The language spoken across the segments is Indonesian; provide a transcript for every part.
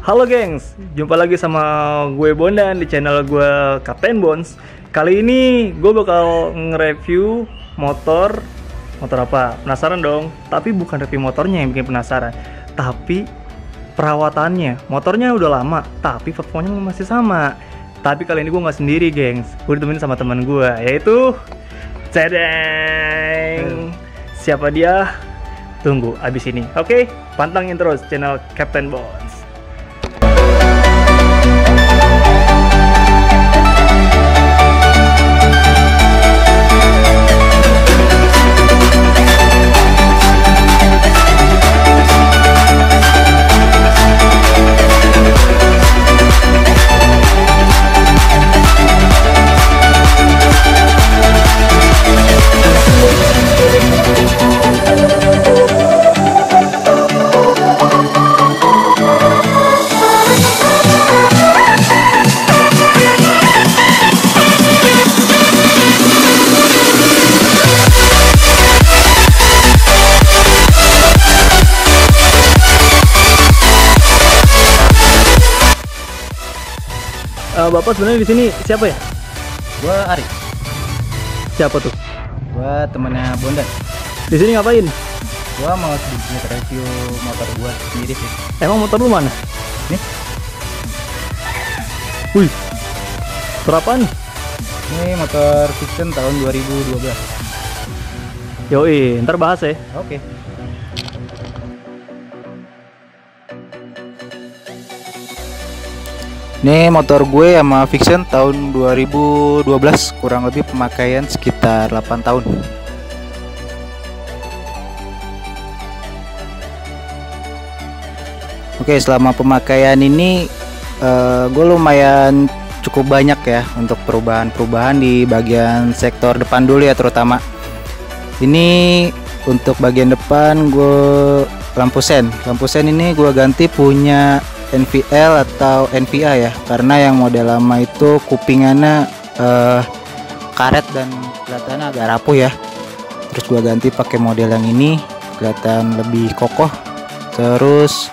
Halo gengs, jumpa lagi sama gue Bondan di channel gue Kapten Bones. Kali ini gue bakal nge-review motor apa? Penasaran dong? Tapi bukan review motornya yang bikin penasaran, tapi perawatannya. Motornya udah lama, tapi performanya masih sama. Tapi kali ini gue nggak sendiri gengs, gue ditemenin sama teman gue, yaitu Cedeng. Siapa dia? Tunggu abis ini. Oke, pantangin terus channel Kapten Bones. Bapak sebenarnya di sini siapa ya? Gua Ari. Siapa tuh? Gua temennya Bondan. Di sini ngapain? Gua mau sedikit review motor gua sendiri sih. Emang motor lu mana? Nih. Wih. Berapaan? Ini motor Fiction tahun 2012. Yoi, ntar bahas ya. Oke. Ini motor gue sama Fiction tahun 2012, kurang lebih pemakaian sekitar 8 tahun. Oke, selama pemakaian ini gue lumayan cukup banyak ya untuk perubahan-perubahan di bagian sektor depan dulu ya terutama. Ini untuk bagian depan gue lampu sen ini gue ganti punya NVL atau NVA ya, karena yang model lama itu kupingannya karet dan kelihatannya agak rapuh ya. Terus gua ganti pakai model yang ini, kelihatan lebih kokoh. Terus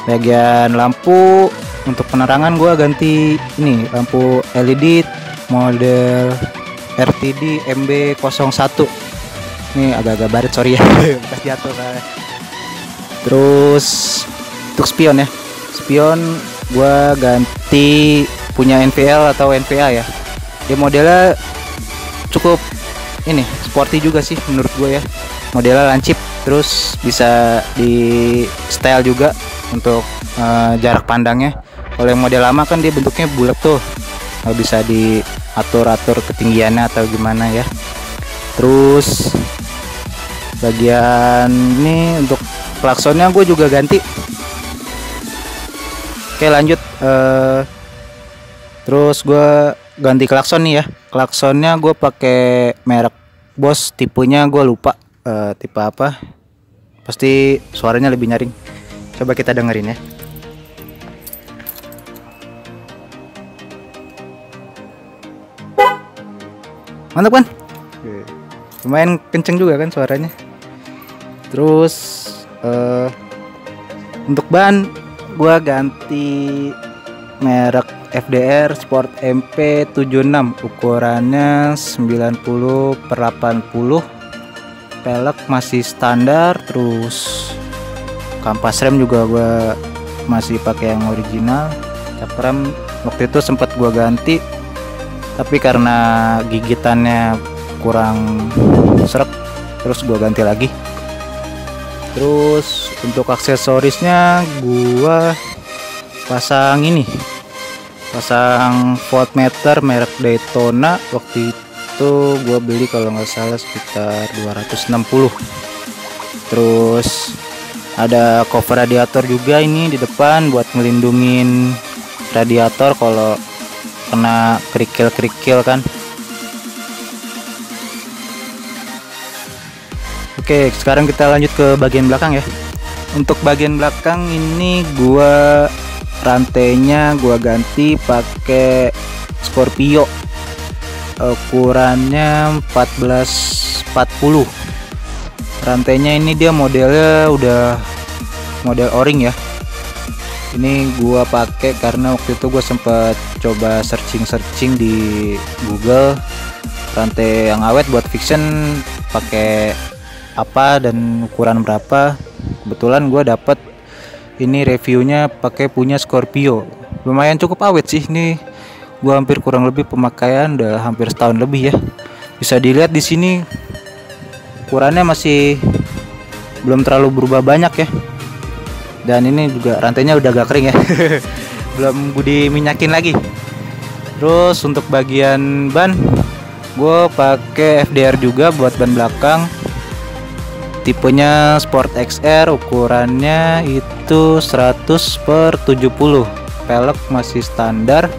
bagian lampu untuk penerangan gua ganti ini lampu LED model RTD MB01. Ini agak-agak baret, sorry ya, bekas jatuh saya. Terus untuk spion ya, spion gua ganti punya NVL atau NVA ya. Dia modelnya cukup ini sporty juga sih menurut gue ya. Modelnya lancip, terus bisa di style juga untuk jarak pandangnya. Kalau yang model lama kan dia bentuknya bulat tuh, nggak bisa diatur-atur ketinggiannya atau gimana ya. Terus bagian ini untuk klaksonnya gue juga ganti. Oke lanjut, terus gue ganti klakson nih ya. Klaksonnya gue pakai merek Boss, tipenya gue lupa tipe apa. Pasti suaranya lebih nyaring. Coba kita dengerin ya. Mantap kan? Lumayan kenceng juga kan suaranya. Terus untuk ban gua ganti merek FDR Sport MP76, ukurannya 90/80, pelek masih standar. Terus kampas rem juga gua masih pakai yang original. Cap rem waktu itu sempat gua ganti, tapi karena gigitannya kurang seret, terus gua ganti lagi. Terus untuk aksesorisnya gua pasang voltmeter merek Daytona. Waktu itu gua beli kalau nggak salah sekitar 260. Terus ada cover radiator juga ini di depan buat ngelindungin radiator kalau kena kerikil-kerikil kan. Oke, sekarang kita lanjut ke bagian belakang ya. Untuk bagian belakang ini gua rantainya gua ganti pakai Scorpio. Ukurannya 1440. Rantainya ini dia modelnya udah model O-ring ya. Ini gua pakai karena waktu itu gua sempet coba searching di Google rantai yang awet buat fiction pakai apa dan ukuran berapa. Kebetulan gua dapet ini reviewnya pakai punya Scorpio. Lumayan cukup awet sih ini. Gua hampir kurang lebih pemakaian udah hampir setahun lebih ya. Bisa dilihat di sini ukurannya masih belum terlalu berubah banyak ya. Dan ini juga rantainya udah agak kering ya. Belum gue diminyakin lagi. Terus untuk bagian ban gue pakai FDR juga buat ban belakang. Tipenya Sport XR, ukurannya itu 100/70. Pelek masih standar.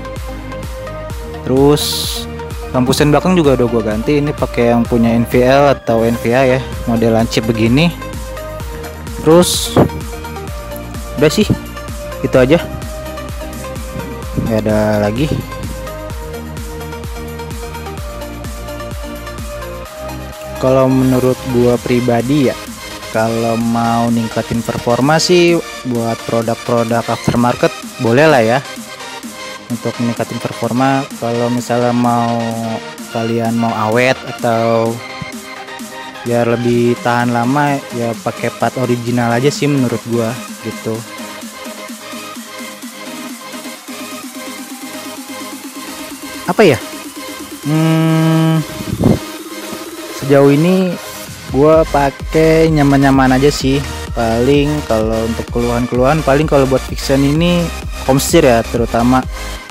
Terus lampu sen belakang juga udah gue ganti. Ini pakai yang punya NVL atau NVA ya, model lancip begini. Terus udah sih, itu aja, nggak ada lagi. Kalau menurut gua pribadi ya, kalau mau ningkatin performa sih buat produk-produk aftermarket boleh lah ya untuk meningkatin performa. Kalau misalnya kalian mau awet atau biar lebih tahan lama ya pakai part original aja sih menurut gua gitu. Apa ya? Sejauh ini gua pakai nyaman-nyaman aja sih. Paling kalau untuk keluhan-keluhan paling kalau buat fiction ini komstir ya, terutama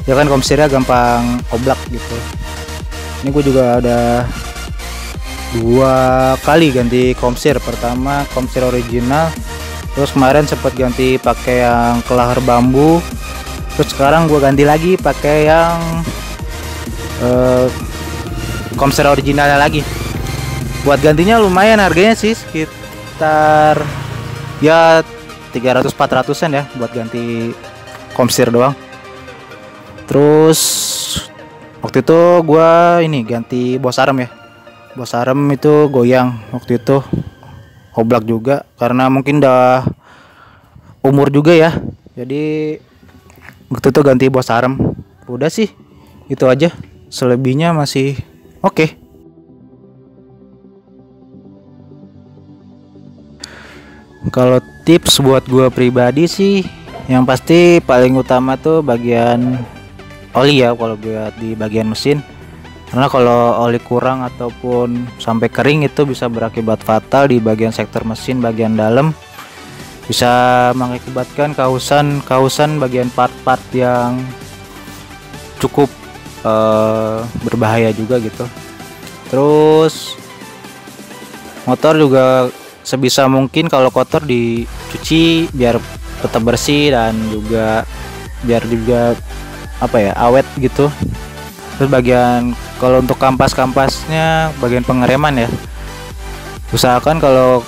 ya kan komstirnya gampang oblak gitu. Ini gue juga ada 2 kali ganti komstir. Pertama komstir original, terus kemarin sempat ganti pakai yang kelahar bambu, terus sekarang gue ganti lagi pakai yang komstir originalnya lagi. Buat gantinya lumayan harganya sih, sekitar ya 300-400an ya buat ganti komstir doang. Terus waktu itu gue ini ganti bos arem ya. Bos arem itu goyang waktu itu, oblak juga karena mungkin udah umur juga ya. Jadi waktu itu ganti bos arem. Udah sih, itu aja. Selebihnya masih oke. Kalau tips buat gua pribadi sih, yang pasti paling utama tuh bagian oli ya kalau buat di bagian mesin. Karena kalau oli kurang ataupun sampai kering itu bisa berakibat fatal di bagian sektor mesin bagian dalam. Bisa mengakibatkan kausan bagian part-part yang cukup berbahaya juga gitu. Terus motor juga sebisa mungkin kalau kotor dicuci biar tetap bersih dan juga biar juga awet gitu. Terus bagian kalau untuk kampas-kampasnya bagian pengereman ya, usahakan kalau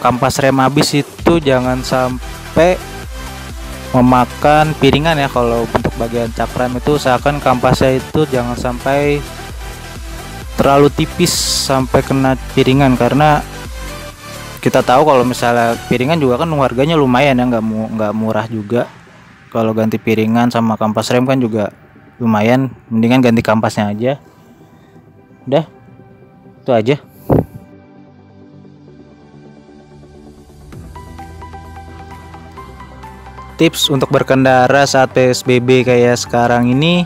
kampas rem habis itu jangan sampai memakan piringan ya. Kalau untuk bagian cakram itu usahakan kampasnya itu jangan sampai terlalu tipis sampai kena piringan, karena kita tahu kalau misalnya piringan juga kan harganya lumayan ya, nggak murah juga. Kalau ganti piringan sama kampas rem kan juga lumayan, mendingan ganti kampasnya aja. Udah, itu aja. Tips untuk berkendara saat PSBB kayak sekarang ini,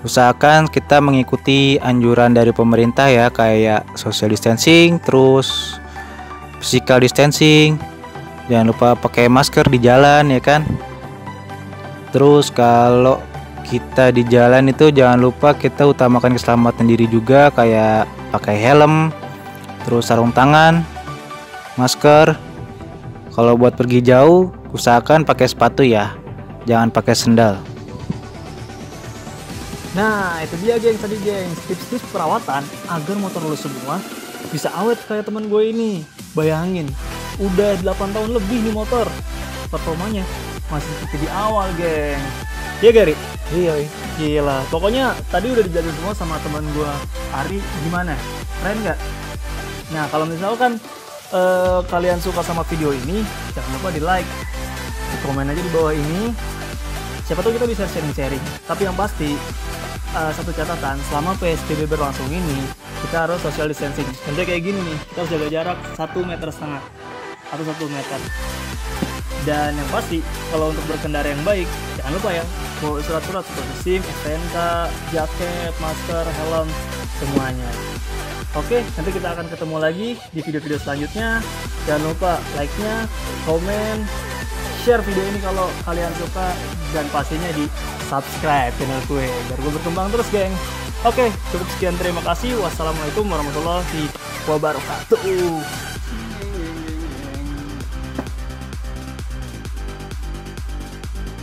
usahakan kita mengikuti anjuran dari pemerintah ya, kayak social distancing, terus physical distancing. Jangan lupa pakai masker di jalan ya kan. Terus kalau kita di jalan itu jangan lupa kita utamakan keselamatan diri juga, kayak pakai helm, terus sarung tangan, masker. Kalau buat pergi jauh usahakan pakai sepatu ya, jangan pakai sendal. Nah, itu dia geng, tadi geng, tips-tips perawatan agar motor lo semua bisa awet kayak teman gue ini. Bayangin, udah 8 tahun lebih nih motor, performanya masih seperti di awal geng. Iya Gary? Iya. Gila, pokoknya tadi udah dijaga semua sama teman gue Ari. Gimana? Keren nggak? Nah, kalau misalkan kalian suka sama video ini, jangan lupa di like, di komen aja di bawah ini. Siapa tahu kita bisa sharing-sharing. Tapi yang pasti satu catatan, selama PSBB berlangsung ini kita harus social distancing. Contohnya kayak gini nih, kita harus jaga jarak 1,5 meter atau 1 meter. Dan yang pasti kalau untuk berkendara yang baik, jangan lupa ya bawa surat-surat seperti SIM, STNK, jaket, masker, helm, semuanya. Oke, nanti kita akan ketemu lagi di video-video selanjutnya. Jangan lupa like-nya, komen, share video ini kalau kalian suka, dan pastinya di subscribe channel gue biar gue berkembang terus, geng. Oke, cukup sekian, terima kasih. Wassalamualaikum warahmatullahi wabarakatuh.